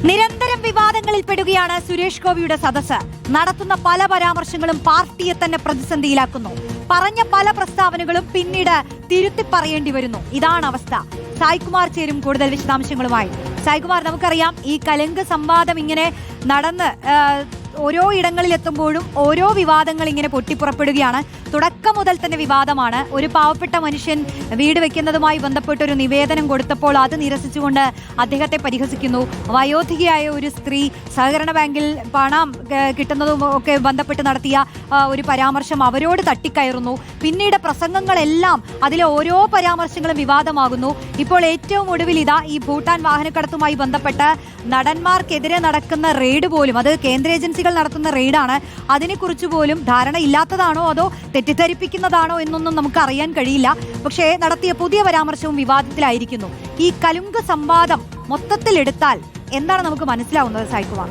നിരന്തരം വിവാദങ്ങളിൽ പെടുകയാണ് സുരേഷ് ഗോപിയുടെ സദസ്സ്. നടത്തുന്ന പല പരാമർശങ്ങളും പാർട്ടിയെ തന്നെ പ്രതിസന്ധിയിലാക്കുന്നു. പറഞ്ഞ പല പ്രസ്താവനകളും പിന്നീട് തിരുത്തി പറയേണ്ടി വരുന്നു. ഇതാണ് അവസ്ഥ. സായ്കുമാർ ചേരും കൂടുതൽ വിശദാംശങ്ങളുമായി. സായ്കുമാർ, നമുക്കറിയാം ഈ കലുങ്ക് സംവാദം ഇങ്ങനെ നടന്ന് ഓരോ ഇടങ്ങളിലെത്തുമ്പോഴും ഓരോ വിവാദങ്ങൾ ഇങ്ങനെ പൊട്ടിപ്പുറപ്പെടുകയാണ്. തുടക്കം മുതൽ തന്നെ വിവാദമാണ്. ഒരു പാവപ്പെട്ട മനുഷ്യൻ വീട് വെക്കുന്നതുമായി ബന്ധപ്പെട്ടൊരു നിവേദനം കൊടുത്തപ്പോൾ അത് നിരസിച്ചുകൊണ്ട് അദ്ദേഹത്തെ പരിഹസിക്കുന്നു. വയോധികയായ ഒരു സ്ത്രീ സഹകരണ ബാങ്കിൽ പണം കിട്ടുന്നതും ഒക്കെ ബന്ധപ്പെട്ട് നടത്തിയ ഒരു പരാമർശം അവരോട് തട്ടിക്കയറുന്നു. പിന്നീട് പ്രസംഗങ്ങളെല്ലാം അതിലെ ഓരോ പരാമർശങ്ങളും വിവാദമാകുന്നു. ഇപ്പോൾ ഏറ്റവും ഒടുവിൽ ഇതാ ഈ ഭൂട്ടാൻ വാഹനക്കടത്തുമായി ബന്ധപ്പെട്ട് നടന്മാർക്കെതിരെ നടക്കുന്ന റെയ്ഡ് പോലും, അത് കേന്ദ്ര ഏജൻസികൾ നടത്തുന്ന റെയ്ഡാണ്, അതിനെക്കുറിച്ച് പോലും ധാരണ ഇല്ലാത്തതാണോ അതോ തെറ്റിദ്ധരിപ്പിക്കുന്നതാണോ എന്നൊന്നും നമുക്ക് അറിയാൻ കഴിയില്ല. പക്ഷേ നടത്തിയ പുതിയ പരാമർശവും വിവാദത്തിലായിരിക്കുന്നു. ഈ കലുങ്ക് സംവാദം മൊത്തത്തിലെടുത്താൽ എന്താണ് നമുക്ക് മനസ്സിലാവുന്നത് സായ്കുമാർ?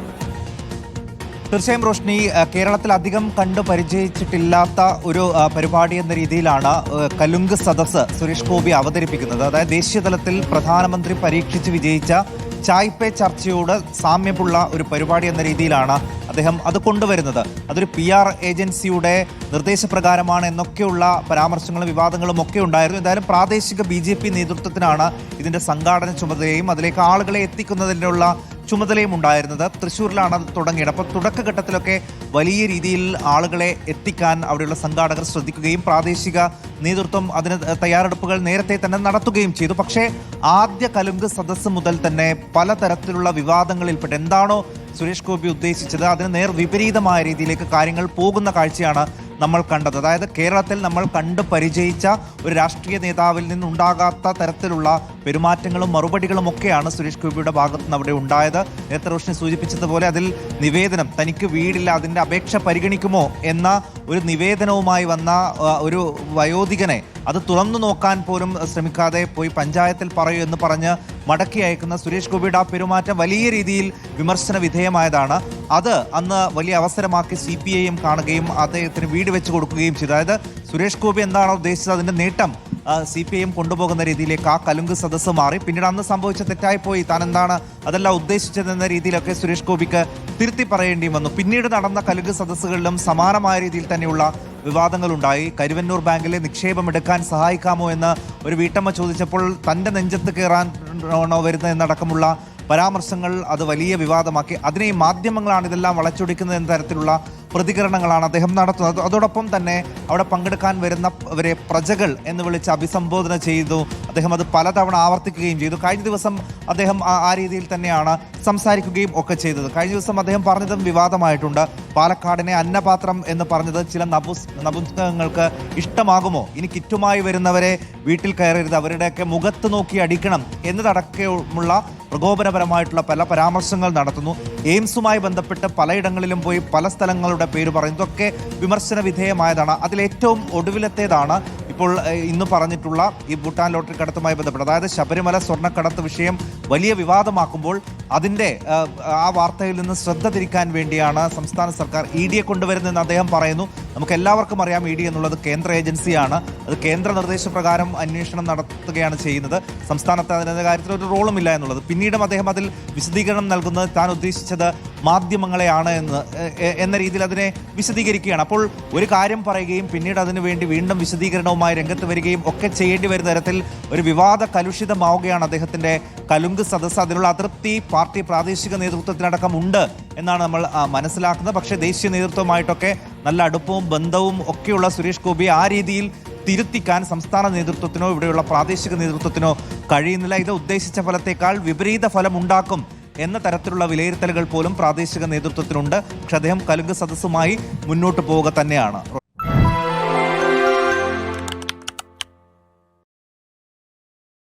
തീർച്ചയായും റോഷ്നി, കേരളത്തിൽ അധികം കണ്ടു പരിചയിച്ചിട്ടില്ലാത്ത ഒരു പരിപാടി എന്ന രീതിയിലാണ് കലുങ്ക് സദസ്സ് സുരേഷ് ഗോപി അവതരിപ്പിക്കുന്നത്. അതായത് ദേശീയ തലത്തിൽ പ്രധാനമന്ത്രി പരീക്ഷിച്ച് വിജയിച്ച ചായ് പേ ചർച്ചയോട് സാമ്യമുള്ള ഒരു പരിപാടി എന്ന രീതിയിലാണ് അദ്ദേഹം അത് കൊണ്ടുവരുന്നത്. അതൊരു PR ഏജൻസിയുടെ നിർദ്ദേശപ്രകാരമാണ് എന്നൊക്കെയുള്ള പരാമർശങ്ങളും വിവാദങ്ങളും ഒക്കെ ഉണ്ടായിരുന്നു. എന്തായാലും പ്രാദേശിക BJP നേതൃത്വത്തിനാണ് ഇതിൻ്റെ സംഘാടന ചുമതലയും അതിലേക്ക് ആളുകളെ എത്തിക്കുന്നതിനുള്ള ചുമതലയും ഉണ്ടായിരുന്നത്. തൃശ്ശൂരിലാണ് അത് തുടങ്ങിയത്. അപ്പോൾ തുടക്കഘട്ടത്തിലൊക്കെ വലിയ രീതിയിൽ ആളുകളെ എത്തിക്കാൻ അവിടെയുള്ള സംഘാടകർ ശ്രദ്ധിക്കുകയും പ്രാദേശിക നേതൃത്വം അതിന് തയ്യാറെടുപ്പുകൾ നേരത്തെ തന്നെ നടത്തുകയും ചെയ്തു. പക്ഷേ ആദ്യ കലുങ്ക് സദസ്സ് മുതൽ തന്നെ പലതരത്തിലുള്ള വിവാദങ്ങളിൽപ്പെട്ട് എന്താണോ സുരേഷ് ഗോപി ഉദ്ദേശിച്ചത് അതിന് നേർ വിപരീതമായ രീതിയിലേക്ക് കാര്യങ്ങൾ പോകുന്ന കാഴ്ചയാണ് നമ്മൾ കണ്ടത്. അതായത് കേരളത്തിൽ നമ്മൾ കണ്ടു പരിചയിച്ച ഒരു രാഷ്ട്രീയ നേതാവിൽ നിന്നുണ്ടാകാത്ത തരത്തിലുള്ള പെരുമാറ്റങ്ങളും മറുപടികളും ഒക്കെയാണ് സുരേഷ് ഗോപിയുടെ ഭാഗത്ത് നിന്ന് അവിടെ ഉണ്ടായത്. നേരത്തെ റോഷ്നി സൂചിപ്പിച്ചതുപോലെ അതിൽ നിവേദനം, തനിക്ക് വീടില്ല, അതിൻ്റെ അപേക്ഷ പരിഗണിക്കുമോ എന്ന ഒരു നിവേദനവുമായി വന്ന ഒരു വയോധികനെ അത് തുറന്നു നോക്കാൻ പോലും ശ്രമിക്കാതെ പോയി പഞ്ചായത്തിൽ പറയൂ എന്ന് പറഞ്ഞ് മടക്കി അയക്കുന്ന സുരേഷ് ഗോപിയുടെ ആ പെരുമാറ്റം വലിയ രീതിയിൽ വിമർശന വിധേയമായതാണ്. അത് അന്ന് വലിയ അവസരമാക്കി CPIM കാണുകയും അദ്ദേഹത്തിന് വീട് വെച്ച് കൊടുക്കുകയും ചെയ്തു. അതായത് സുരേഷ് ഗോപി എന്താണോ ഉദ്ദേശിച്ചത് അതിൻ്റെ നേട്ടം CPIM കൊണ്ടുപോകുന്ന രീതിയിലേക്ക് ആ കലുങ്ക് സദസ്സ് മാറി. പിന്നീട് അന്ന് സംഭവിച്ച തെറ്റായിപ്പോയി, താൻ എന്താണ് അതല്ല ഉദ്ദേശിച്ചതെന്ന രീതിയിലൊക്കെ സുരേഷ് ഗോപിക്ക് തിരുത്തി പറയേണ്ടി വന്നു. പിന്നീട് നടന്ന കലുങ്ക് സദസ്സുകളിലും സമാനമായ രീതിയിൽ തന്നെയുള്ള വിവാദങ്ങളുണ്ടായി. കരുവന്നൂർ ബാങ്കിലെ നിക്ഷേപം എടുക്കാൻ സഹായിക്കാമോ എന്ന് ഒരു വീട്ടമ്മ ചോദിച്ചപ്പോൾ തൻ്റെ നെഞ്ചത്ത് കയറാനോ വരുന്നത് എന്നടക്കമുള്ള പരാമർശങ്ങൾ അത് വലിയ വിവാദമാക്കി. അതിനെ മാധ്യമങ്ങളാണ് ഇതെല്ലാം വളച്ചൊടിക്കുന്നത് എന്ന തരത്തിലുള്ള പ്രതികരണങ്ങളാണ് അദ്ദേഹം നടത്തുന്നത്. അതോടൊപ്പം തന്നെ അവിടെ പങ്കെടുക്കാൻ വരുന്നവരെ പ്രജകൾ എന്ന് വിളിച്ച് അഭിസംബോധന ചെയ്തു. അദ്ദേഹം അത് പലതവണ ആവർത്തിക്കുകയും ചെയ്തു. കഴിഞ്ഞ ദിവസം അദ്ദേഹം ആ രീതിയിൽ തന്നെയാണ് സംസാരിക്കുകയും ഒക്കെ ചെയ്തത്. കഴിഞ്ഞ ദിവസം അദ്ദേഹം പറഞ്ഞതും വിവാദമായിട്ടുണ്ട്. പാലക്കാടിനെ അന്നപാത്രം എന്ന് പറഞ്ഞത് ചില നപുംസകങ്ങൾക്ക് ഇഷ്ടമാകുമോ, ഇനി കിറ്റുമായി വരുന്നവരെ വീട്ടിൽ കയറരുത്, അവരുടെയൊക്കെ മുഖത്ത് നോക്കി അടിക്കണം എന്നതടക്കമുള്ള പ്രകോപനപരമായിട്ടുള്ള പല പരാമർശങ്ങൾ നടത്തുന്നു. എയിംസുമായി ബന്ധപ്പെട്ട് പലയിടങ്ങളിലും പോയി പല സ്ഥലങ്ങളുടെ പേര് പറയുന്നു. ഇതൊക്കെ വിമർശന വിധേയമായതാണ്. അതിലേറ്റവും ഒടുവിലത്തേതാണ് ഇപ്പോൾ ഇന്ന് പറഞ്ഞിട്ടുള്ള ഈ ഭൂട്ടാൻ ലോട്ടറി കടത്തുമായി ബന്ധപ്പെട്ട്. അതായത് ശബരിമല സ്വർണ്ണക്കടത്ത് വിഷയം വലിയ വിവാദമാക്കുമ്പോൾ അതിൻ്റെ ആ വാർത്തയിൽ നിന്ന് ശ്രദ്ധ തിരിക്കാൻ വേണ്ടിയാണ് സംസ്ഥാന സർക്കാർ ED കൊണ്ടുവരുന്നതെന്ന് അദ്ദേഹം പറയുന്നു. നമുക്ക് എല്ലാവർക്കും അറിയാം ED എന്നുള്ളത് കേന്ദ്ര ഏജൻസിയാണ്. അത് കേന്ദ്ര നിർദ്ദേശപ്രകാരം അന്വേഷണം നടത്തുകയാണ് ചെയ്യുന്നത്. സംസ്ഥാനത്ത് അതിൻ്റെ കാര്യത്തിൽ ഒരു റോളും ഇല്ല എന്നുള്ളത്. പിന്നീടും അദ്ദേഹം അതിൽ വിശദീകരണം നൽകുന്നത് താൻ ഉദ്ദേശിച്ചത് മാധ്യമങ്ങളെയാണ് എന്ന രീതിയിൽ അതിനെ വിശദീകരിക്കുകയാണ്. അപ്പോൾ ഒരു കാര്യം പറയുകയും പിന്നീട് അതിനു വേണ്ടി വീണ്ടും വിശദീകരണവുമായി രംഗത്ത് വരികയും ഒക്കെ ചെയ്യേണ്ടി വരുന്ന തരത്തിൽ ഒരു വിവാദ കലുഷിതമാവുകയാണ് അദ്ദേഹത്തിൻ്റെ കലുങ്ക് സദസ്സ്. അതിനുള്ള അതൃപ്തി പാർട്ടി പ്രാദേശിക നേതൃത്വത്തിനടക്കം ഉണ്ട് എന്നാണ് നമ്മൾ മനസ്സിലാക്കുന്നത്. പക്ഷേ ദേശീയ നേതൃത്വമായിട്ടൊക്കെ നല്ല അടുപ്പവും ബന്ധവും ഒക്കെയുള്ള സുരേഷ് ഗോപിയെ ആ രീതിയിൽ തിരുത്തിക്കാൻ സംസ്ഥാന നേതൃത്വത്തിനോ ഇവിടെയുള്ള പ്രാദേശിക നേതൃത്വത്തിനോ കഴിയുന്നില്ല. ഇത് ഉദ്ദേശിച്ച ഫലത്തേക്കാൾ വിപരീത ഫലം ഉണ്ടാക്കും എന്ന തരത്തിലുള്ള വിലയിരുത്തലുകൾ പോലും പ്രാദേശിക നേതൃത്വത്തിനുണ്ട്. പക്ഷെ അദ്ദേഹം കലുങ്ക് സദസ്സുമായി മുന്നോട്ട് പോവുക തന്നെയാണ്.